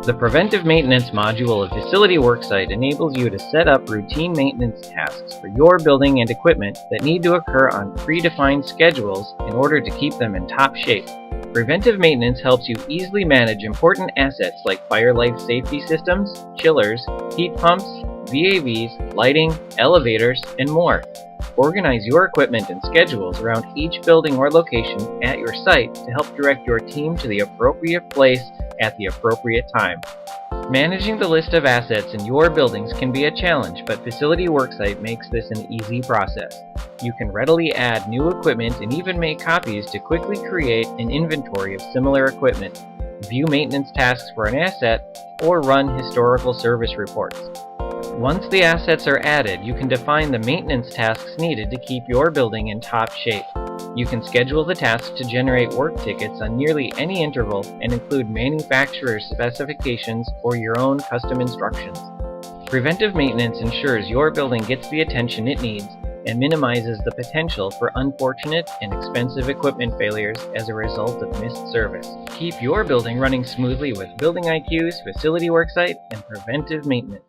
The Preventive Maintenance module of Facility Worksite enables you to set up routine maintenance tasks for your building and equipment that need to occur on predefined schedules in order to keep them in top shape. Preventive maintenance helps you easily manage important assets like fire life safety systems, chillers, heat pumps, VAVs, lighting, elevators, and more. Organize your equipment and schedules around each building or location at your site to help direct your team to the appropriate place at the appropriate time. Managing the list of assets in your buildings can be a challenge, but Facility Worksite makes this an easy process. You can readily add new equipment and even make copies to quickly create an inventory of similar equipment, view maintenance tasks for an asset, or run historical service reports. Once the assets are added, you can define the maintenance tasks needed to keep your building in top shape. You can schedule the tasks to generate work tickets on nearly any interval and include manufacturer's specifications or your own custom instructions. Preventive maintenance ensures your building gets the attention it needs and minimizes the potential for unfortunate and expensive equipment failures as a result of missed service. Keep your building running smoothly with Building IQ's Facility Worksite and Preventive Maintenance.